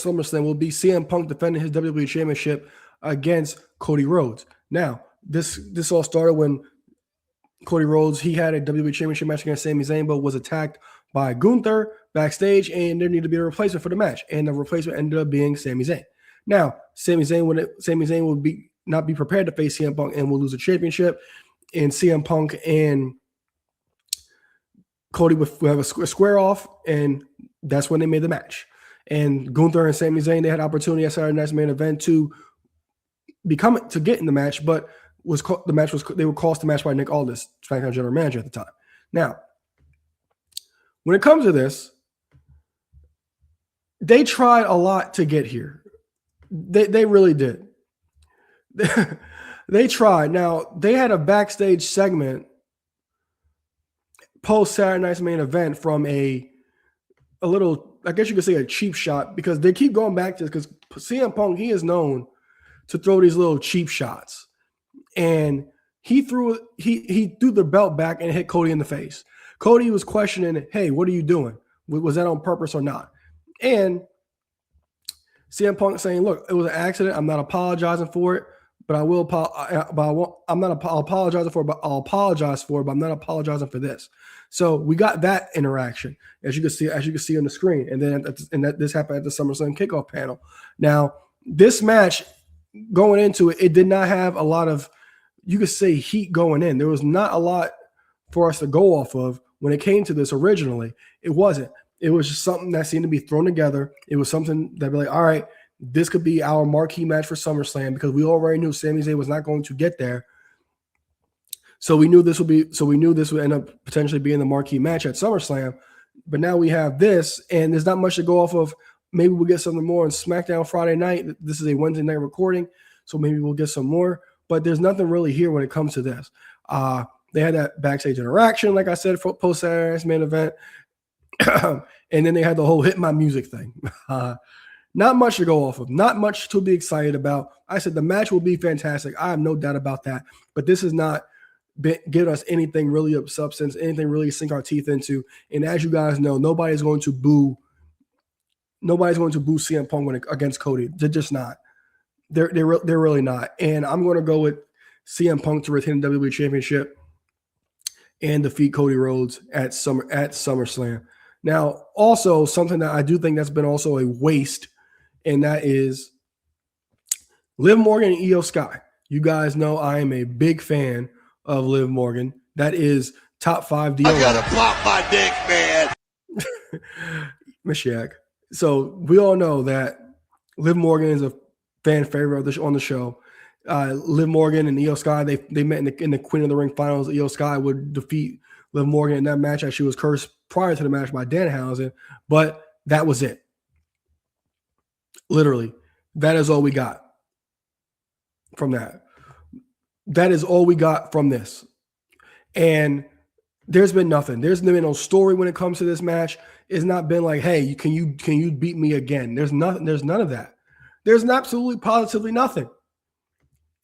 SummerSlam will be CM Punk defending his WWE Championship against Cody Rhodes. Now, this all started when Cody Rhodes, he had a WWE Championship match against Sami Zayn, but was attacked by Gunther backstage, and there needed to be a replacement for the match. And the replacement ended up being Sami Zayn. Now, Sami Zayn would not be prepared to face CM Punk and will lose the championship. And CM Punk and Cody would have a square off, and that's when they made the match. And Gunther and Sami Zayn, they had opportunity at Saturday Night's Main Event to get in the match, but they were cost the match by Nick Aldis, SmackDown General Manager at the time. Now, when it comes to this, they tried a lot to get here. They really did. They tried. Now, they had a backstage segment post Saturday Night's Main Event from a little, I guess you could say, a cheap shot, because they keep going back to this because CM Punk, he is known to throw these little cheap shots. And he threw the belt back and hit Cody in the face. Cody was questioning, hey, what are you doing? Was that on purpose or not? And CM Punk saying, look, it was an accident. I'm not apologizing for it, but I'll apologize for it, but I'm not apologizing for this. So we got that interaction, as you can see on the screen. And then this happened at the SummerSlam kickoff panel. Now, this match going into it, it did not have a lot of, you could say, heat going in. There was not a lot for us to go off of when it came to this originally. It wasn't. It was just something that seemed to be thrown together. It was something that be like, all right, this could be our marquee match for SummerSlam, because we already knew Sami Zayn was not going to get there. So we knew this would end up potentially being the marquee match at SummerSlam. But now we have this, and there's not much to go off of. Maybe we'll get something more on SmackDown Friday night. This is a Wednesday night recording, so maybe we'll get some more. But there's nothing really here when it comes to this. They had that backstage interaction, like I said, for post Saturday's Main Event. And then they had the whole hit my music thing. Not much to go off of. Not much to be excited about. I said the match will be fantastic. I have no doubt about that. But this is not giving us anything really of substance, anything really to sink our teeth into. And as you guys know, nobody's going to boo CM Punk against Cody. They're just not. They're really not. And I'm going to go with CM Punk to retain the WWE Championship and defeat Cody Rhodes at SummerSlam. Now, also something that I do think that's been also a waste, and that is Liv Morgan and Io Sky. You guys know I am a big fan of Liv Morgan. That is top 5 deal. I gotta pop my dick, man. Mashiach. So we all know that Liv Morgan is a fan favorite on the show. Liv Morgan and Io Sky, they met in the Queen of the Ring finals. Io Sky would defeat Liv Morgan in that match, as she was cursed prior to the match by Danhausen, but that was it. Literally, that is all we got from that. That is all we got from this. And there's been nothing. There's been no story when it comes to this match. It's not been like, hey, can you beat me again? There's nothing. There's none of that. There's absolutely positively nothing.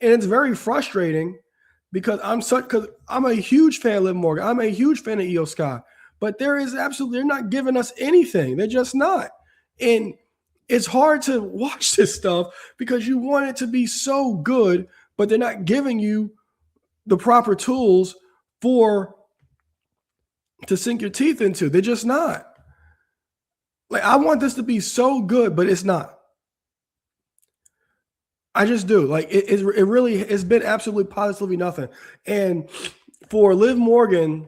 And it's very frustrating because I'm a huge fan of Liv Morgan. I'm a huge fan of Io Sky. But they're not giving us anything. They're just not. And it's hard to watch this stuff because you want it to be so good, but they're not giving you the proper tools to sink your teeth into. They're just not. Like, I want this to be so good, but it's not. I just do. Like, it really has been absolutely positively nothing. And for Liv Morgan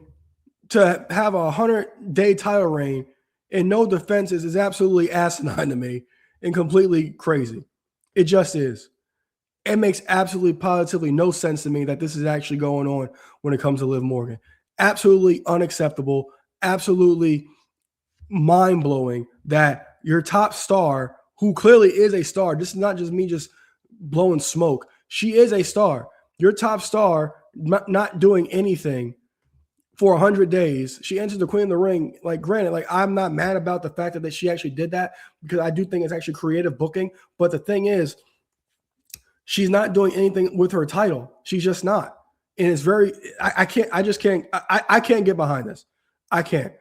to have a 100-day title reign and no defenses is absolutely asinine to me and completely crazy. It just is. It makes absolutely positively no sense to me that this is actually going on when it comes to Liv Morgan. Absolutely unacceptable. Absolutely mind-blowing that your top star, who clearly is a star, this is not just me just blowing smoke. She is a star. Your top star not doing anything for 100 days. She entered the Queen of the Ring. Like, granted, like, I'm not mad about the fact that she actually did that, because I do think it's actually creative booking. But the thing is, she's not doing anything with her title. She's just not. And it's very, I can't get behind this. I can't.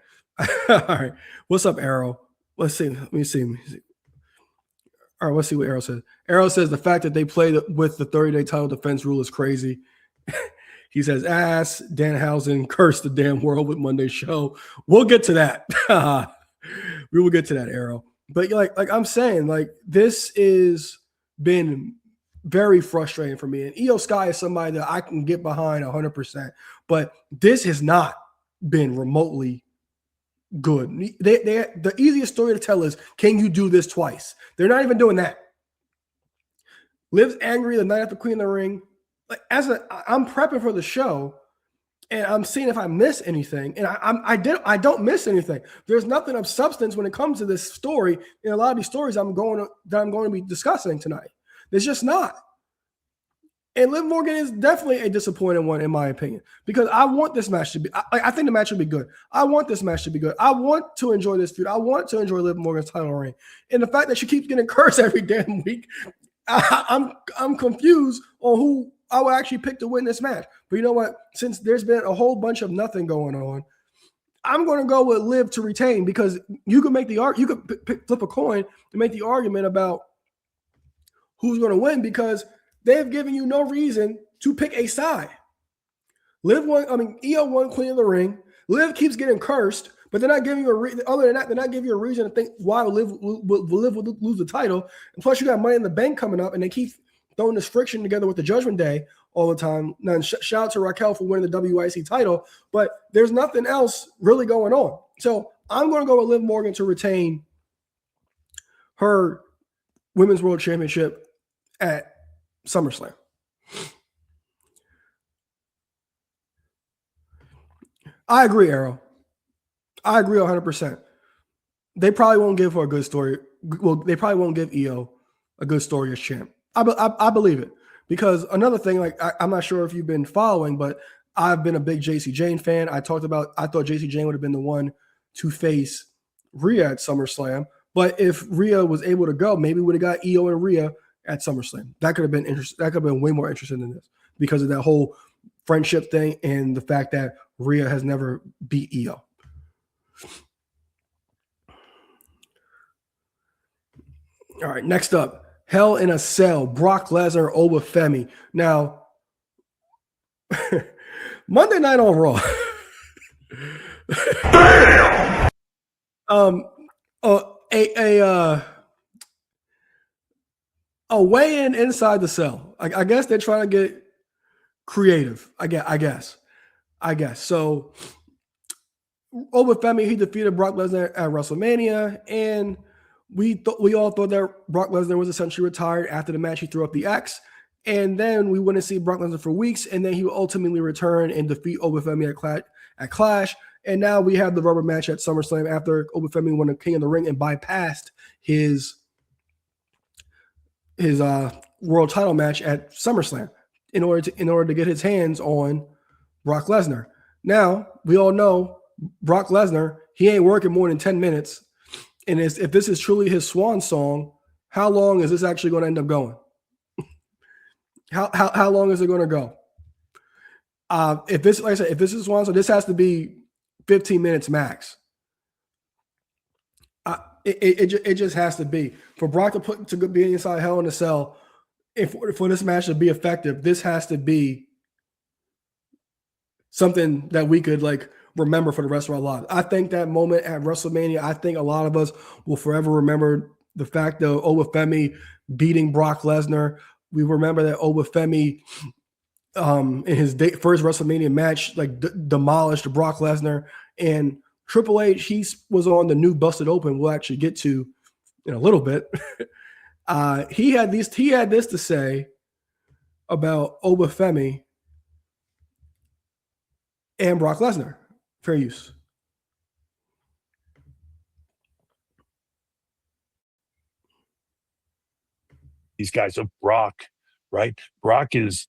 All right. What's up, Arrow? Let's see. Let me see. All right, let's see what Arrow says. Arrow says the fact that they played with the 30-day title defense rule is crazy. He says, ass, Danhausen cursed the damn world with Monday's show. We'll get to that. We will get to that, Arrow. But like I'm saying, like this is been very frustrating for me. And Io Sky is somebody that I can get behind 100%. But this has not been remotely good. The easiest story to tell is, can you do this twice? They're not even doing that. Liv's angry the night after Queen of the Ring. Like I'm prepping for the show, and I'm seeing if I miss anything, and I don't miss anything. There's nothing of substance when it comes to this story. In a lot of these stories I'm going to be discussing tonight. There's just not. And Liv Morgan is definitely a disappointing one, in my opinion, because I want this match to be. I think the match will be good. I want this match to be good. I want to enjoy this feud. I want to enjoy Liv Morgan's title reign, and the fact that she keeps getting cursed every damn week, I'm confused on who I would actually pick to win this match. But you know what? Since there's been a whole bunch of nothing going on, I'm going to go with Liv to retain, because you could make the you could flip a coin to make the argument about who's going to win, because they've given you no reason to pick a side. Io won Queen of the Ring. Liv keeps getting cursed, but they're not giving you a reason. Other than that, they're not giving you a reason to think why Liv would lose the title. And plus, you got Money in the Bank coming up, and they keep throwing this friction together with the Judgment Day all the time. Now, shout out to Raquel for winning the WIC title, but there's nothing else really going on. So I'm going to go with Liv Morgan to retain her Women's World Championship at SummerSlam. I agree, Arrow. I agree 100%. They probably won't give her a good story. Well, they probably won't give Io a good story as champ. I believe it, because another thing, like I'm not sure if you've been following, but I've been a big JC Jane fan. I thought JC Jane would have been the one to face Rhea at SummerSlam, but if Rhea was able to go, maybe we would have got Io and Rhea at SummerSlam. That could have been interesting. That could have been way more interesting than this, because of that whole friendship thing and the fact that Rhea has never beat Io. All right, next up. Hell in a Cell, Brock Lesnar, Oba Femi. Now, Monday Night on Raw. A weigh-in inside the cell. I guess they're trying to get creative. I guess. So, Oba Femi, he defeated Brock Lesnar at WrestleMania, and we all thought that Brock Lesnar was essentially retired after the match. He threw up the X, and then we wouldn't see Brock Lesnar for weeks, and then he would ultimately return and defeat Oba Femi at Clash. And now we have the rubber match at SummerSlam after Oba Femi won the King of the Ring and bypassed his world title match at SummerSlam in order to get his hands on Brock Lesnar. Now we all know Brock Lesnar, he ain't working more than 10 minutes. And if this is truly his swan song, how long is this actually going to end up going? How long is it going to go? If this is swan song, this has to be 15 minutes max. It just has to be. For Brock to be inside Hell in a Cell, for this match to be effective, this has to be something that we could remember for the rest of our lives. I think that moment at WrestleMania, I think a lot of us will forever remember the fact of Oba Femi beating Brock Lesnar. We remember that Oba Femi, in his first WrestleMania match, demolished Brock Lesnar. And Triple H, he was on the new Busted Open. We'll actually get to in a little bit. He had this to say about Oba Femi and Brock Lesnar. Fair use. These guys are Brock, right? Brock is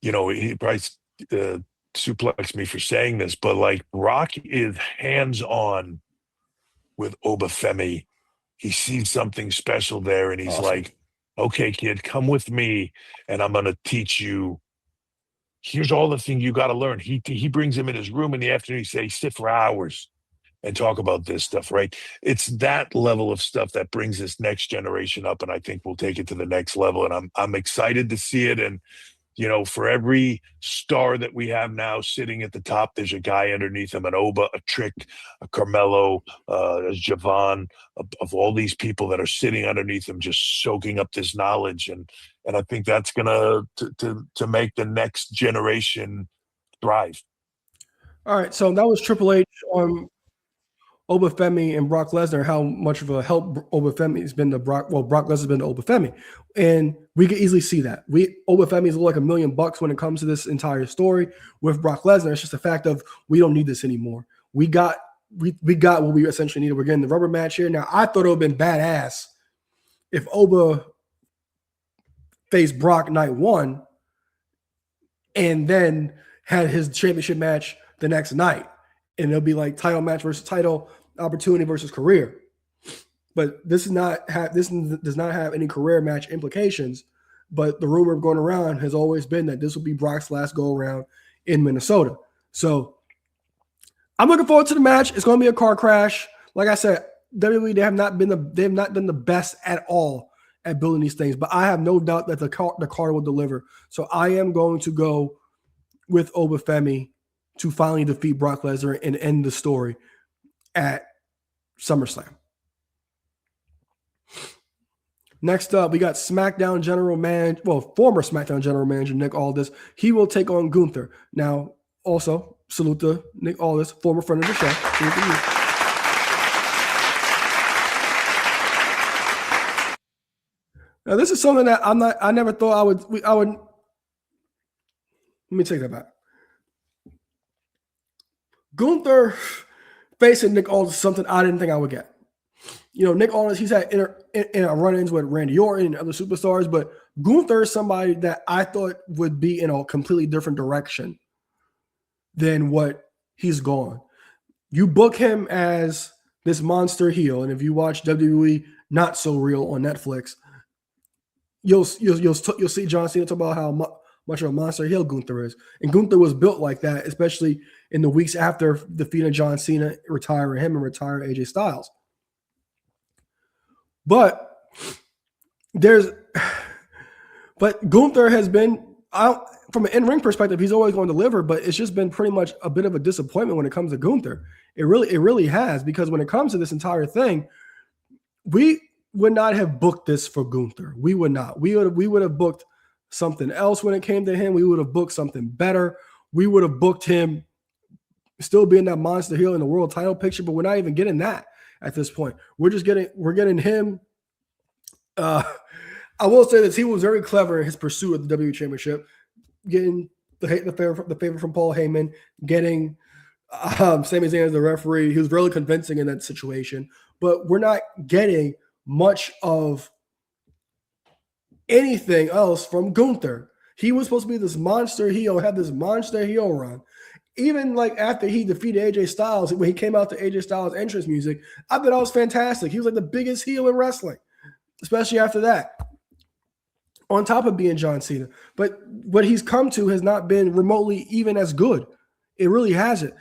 he probably suplex me for saying this, but Brock is hands-on with Oba Femi he sees something special there, and he's Awesome. like, okay, kid, come with me, and I'm going to teach you. Here's all the things you got to learn. He brings him in his room in the afternoon. He says, sit for hours and talk about this stuff, right? It's that level of stuff that brings this next generation up, and I think we'll take it to the next level. And I'm excited to see it. And for every star that we have now sitting at the top, there's a guy underneath him, an Oba, a Trick, a Carmelo, a Javon, of all these people that are sitting underneath him, just soaking up this knowledge. And I think that's gonna to make the next generation thrive. All right, so that was Triple H on Oba Femi and Brock Lesnar, how much of a help Oba Femi has been to Brock. Well, Brock Lesnar's been to Oba Femi, and we can easily see that. Oba Femi's like $1 million when it comes to this entire story with Brock Lesnar. It's just a fact of we don't need this anymore. We got what we essentially needed. We're getting the rubber match here. Now, I thought it would have been badass if Oba faced Brock night one and then had his championship match the next night. And it'll be like title match versus title, opportunity versus career. But this does not have any career match implications. But the rumor going around has always been that this will be Brock's last go around in Minnesota. So I'm looking forward to the match. It's going to be a car crash. Like I said, WWE, they have not been the best at all at building these things. But I have no doubt that the card will deliver. So I am going to go with Oba Femi to finally defeat Brock Lesnar and end the story at SummerSlam. Next up, we got SmackDown former SmackDown General Manager Nick Aldis. He will take on Gunther. Now, also, salute to Nick Aldis, former friend of the show. Salute to you. Now, this is something that I never thought I would. Let me take that back. Gunther facing Nick Aldis is something I didn't think I would get. Nick Aldis, he's had run-ins with Randy Orton and other superstars, but Gunther is somebody that I thought would be in a completely different direction than what he's gone. You book him as this monster heel, and if you watch WWE Not So Real on Netflix, you'll see John Cena talk about how much of a monster heel Gunther is. And Gunther was built like that, especially in the weeks after defeating John Cena, retiring him and retiring AJ Styles. But Gunther has been, from an in-ring perspective, he's always going to deliver, but it's just been pretty much a bit of a disappointment when it comes to Gunther. It really has, because when it comes to this entire thing, we would not have booked this for Gunther. We would not. We would have booked something else when it came to him. We would have booked something better. We would have booked him still being that monster heel in the world title picture, but we're not even getting that at this point. We're getting him. I will say this: he was very clever in his pursuit of the WWE Championship, getting the favor from Paul Heyman, getting Sami Zayn as the referee. He was really convincing in that situation, but we're not getting much of anything else from Gunther. He was supposed to be this monster heel, have this monster heel run. Even like after he defeated AJ Styles, when he came out to AJ Styles' entrance music, I thought that was fantastic. He was like the biggest heel in wrestling, especially after that, on top of being John Cena. But what he's come to has not been remotely even as good. It really hasn't.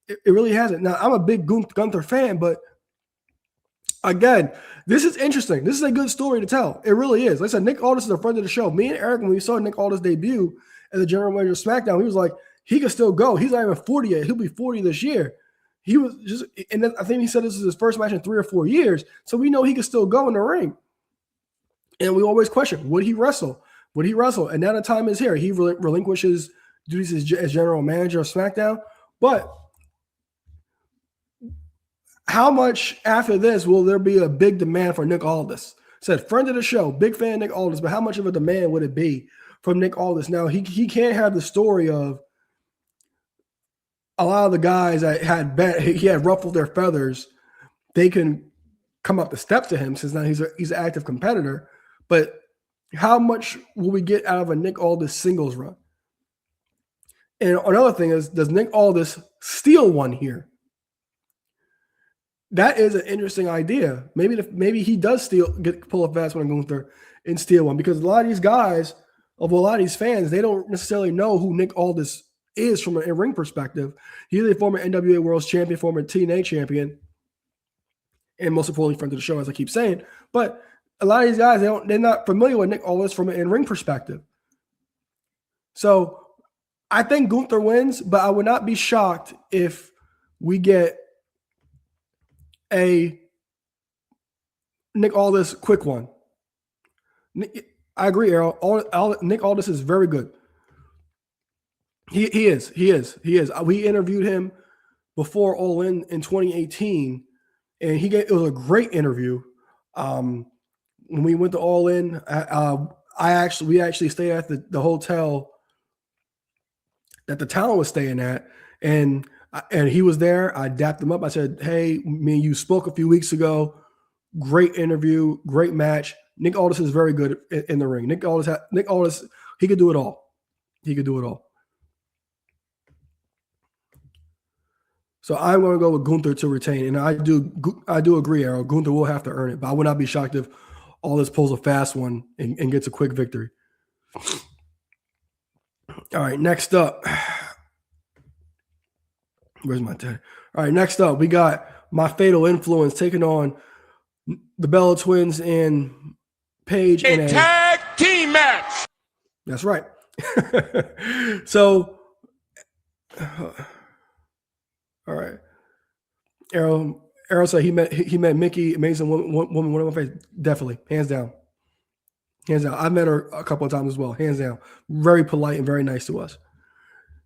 It really hasn't. Now, I'm a big Gunther fan, but again, this is interesting. This is a good story to tell. It really is. Like I said, Nick Aldis is a friend of the show. Me and Eric, when we saw Nick Aldis debut as a general manager of SmackDown, he was like, he can still go. He's not even 40 yet. He'll be 40 this year. He was just, and then I think he said this is his first match in 3 or 4 years. So we know he can still go in the ring. And we always question, would he wrestle? Would he wrestle? And now the time is here. He relinquishes duties as general manager of SmackDown. But how much after this will there be a big demand for Nick Aldis? Said friend of the show, big fan of Nick Aldis, but how much of a demand would it be from Nick Aldis? Now, he can't have the story of a lot of the guys that he had ruffled their feathers. They can come up the steps to him since now he's an active competitor. But how much will we get out of a Nick Aldis singles run? And another thing is, does Nick Aldis steal one here? that is an interesting idea. Maybe he does pull a fast one on Gunther and steal one, because a lot of these guys, a lot of these fans, they don't necessarily know who Nick Aldis is from an in-ring perspective. He's a former NWA World Champion, former TNA champion, and most importantly, friend of the show, as I keep saying. But a lot of these guys, they're not familiar with Nick Aldis from an in-ring perspective. So I think Gunther wins, but I would not be shocked if we get a Nick Aldis quick one. I agree, Errol. Nick Aldis is very good. He is. We interviewed him before All In 2018, and it was a great interview. When we went to All In, we actually stayed at the hotel that the talent was staying at, and he was there. I dapped him up. I said, "Hey, me and you spoke a few weeks ago. Great interview, great match. Nick Aldis is very good in the ring. Nick Aldis, he could do it all. He could do it all." So I'm going to go with Gunther to retain, and I do agree, Errol. Gunther will have to earn it, but I would not be shocked if Aldis pulls a fast one and gets a quick victory. All right, next up. Where's my tag? All right, next up, we got My Fatal Influence taking on the Bella Twins and Paige in a tag team match. That's right. So, all right. Errol said he met Mickey, amazing woman, one of my favorites. Definitely, hands down. Hands down. I met her a couple of times as well. Hands down. Very polite and very nice to us.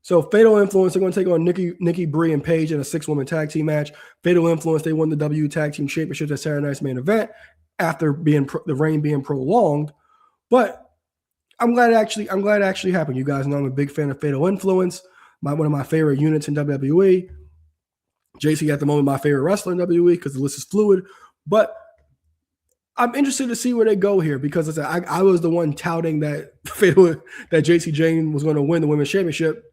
So Fatal Influence, they're going to take on Nikki Brie and Paige in a 6-woman tag team match. Fatal Influence, they won the W Tag Team Championship at Saturday Night's main event after the reign being prolonged. But I'm glad it actually happened. You guys know I'm a big fan of Fatal Influence, one of my favorite units in WWE. JC at the moment, my favorite wrestler in WWE because the list is fluid. But I'm interested to see where they go here because I was the one touting that JC Jane was going to win the women's championship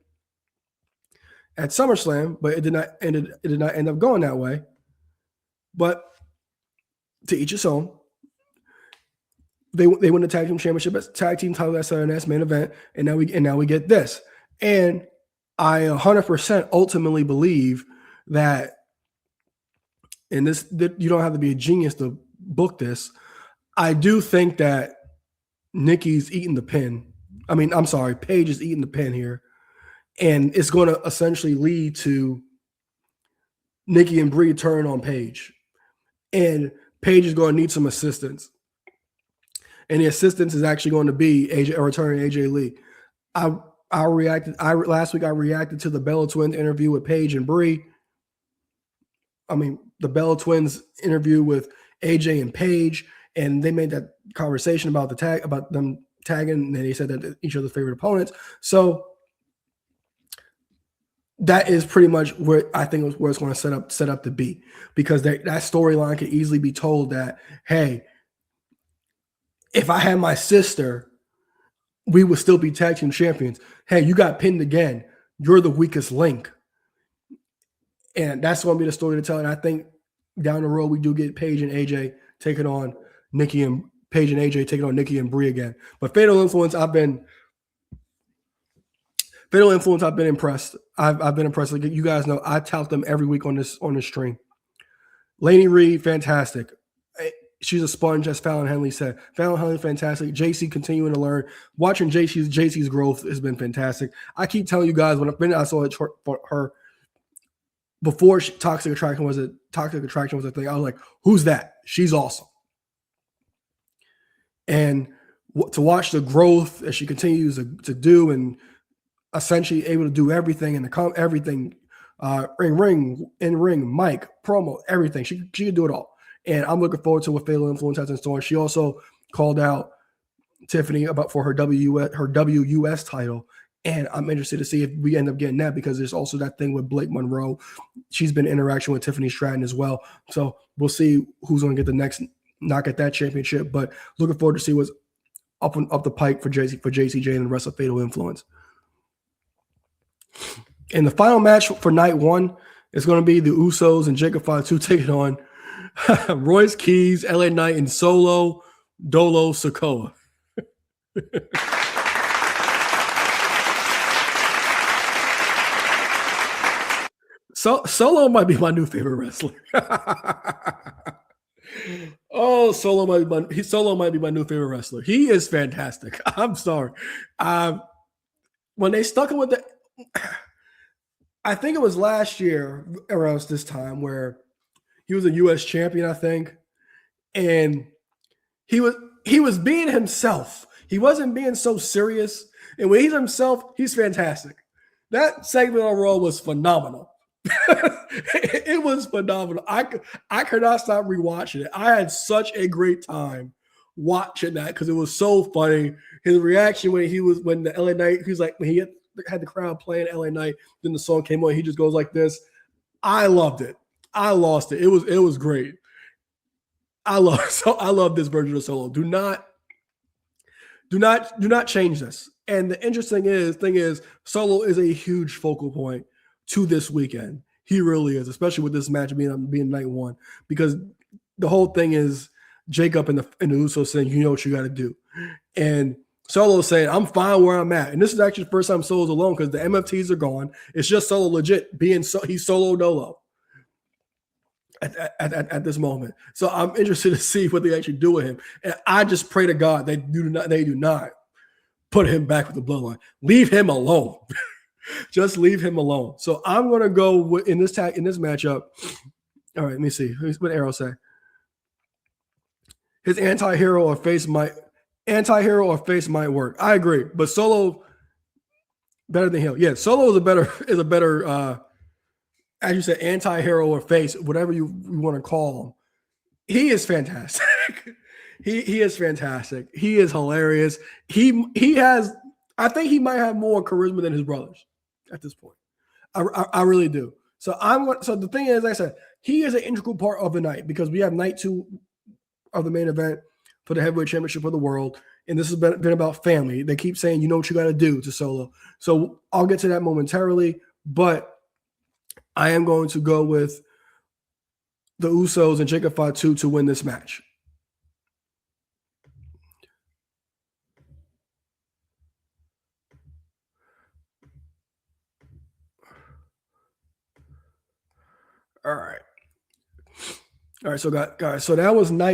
at SummerSlam, but it did not end up going that way. But to each his own. They win the tag team championship as tag team title at Saturday Night's main event, and now we get this. And I 100% ultimately believe that, and that you don't have to be a genius to book this. I do think that Nikki's eating the pin. I mean, I'm sorry, Paige is eating the pin here, and it's going to essentially lead to Nikki and Brie turn on Paige, and Paige is going to need some assistance. And the assistance is actually going to be returning AJ Lee. Last week I reacted to the Bella Twins interview with Paige and Brie. I mean, the Bella Twins interview with AJ and Paige, and they made that conversation about them tagging, and they said that each other's favorite opponents. So that is pretty much where I think where it's going to set up to be, because that storyline could easily be told that, hey, if I had my sister, we would still be tag team champions. Hey, you got pinned again. You're the weakest link. And that's going to be the story to tell. And I think down the road, we do get Paige and AJ taking on Nikki and Brie again. But Fatal Influence, I've been impressed. I've been impressed. Like you guys know, I tout them every week on this stream. Lainey Reed, fantastic. She's a sponge, as Fallon Henley said. Fallon Henley, fantastic. JC continuing to learn. Watching JC's growth has been fantastic. I keep telling you guys, I saw it for her before Toxic Attraction was a thing, I was like, who's that? She's awesome. And to watch the growth as she continues to do, and essentially able to do everything in everything, in-ring, mic, promo, everything. She could do it all. And I'm looking forward to what Fatal Influence has in store. She also called out Tiffany for her WUS title. And I'm interested to see if we end up getting that, because there's also that thing with Blake Monroe. She's been interacting with Tiffany Stratton as well. So we'll see who's going to get the next knock at that championship. But looking forward to see what's up the pike for JC Jane and the rest of Fatal Influence. And the final match for night one It's going to be the Usos and Jacob Fatu taking on Royce Keys, LA Knight, and Solo Dolo Sikoa. Solo might be my new favorite wrestler. Oh, Solo might be my new favorite wrestler. He is fantastic. I'm sorry. When they stuck him with the, I think it was last year around this time where he was a U.S. champion, I think, and he was being himself. He wasn't being so serious, and when he's himself, he's fantastic. That segment on Raw was phenomenal. It was phenomenal. I could not stop rewatching it. I had such a great time watching that because it was so funny. His reaction when the LA Knight, he was like, when he had the crowd playing LA Knight, then the song came on, he just goes like this. I loved it. I lost it. It was great. I love this version of Solo. Do not change this. And the interesting thing is Solo is a huge focal point to this weekend. He really is, especially with this match being night one, because the whole thing is Jacob and the Usos saying, you know what you got to do. And Solo saying, I'm fine where I'm at. And this is actually the first time Solo's alone because the MFTs are gone. It's just Solo legit he's Solo Dolo at this moment. So I'm interested to see what they actually do with him. And I just pray to God they do not put him back with the bloodline. Leave him alone. Just leave him alone. So I'm going to go in this matchup. All right, let me see. What Arrow say? His anti-hero or face might work. I agree, but Solo better than him. Yeah, Solo is a better as you said, anti-hero or face, whatever you want to call him. He is fantastic. He is fantastic. He is hilarious. He has, I think he might have more charisma than his brothers at this point. I really do. So the thing is, like I said, he is an integral part of the night because we have night 2 of the main event for the heavyweight championship of the world. And this has been about family. They keep saying, you know what you got to do to Solo. So I'll get to that momentarily, but I am going to go with the Usos and Jacob Fatu to win this match. All right. So guys, so that was night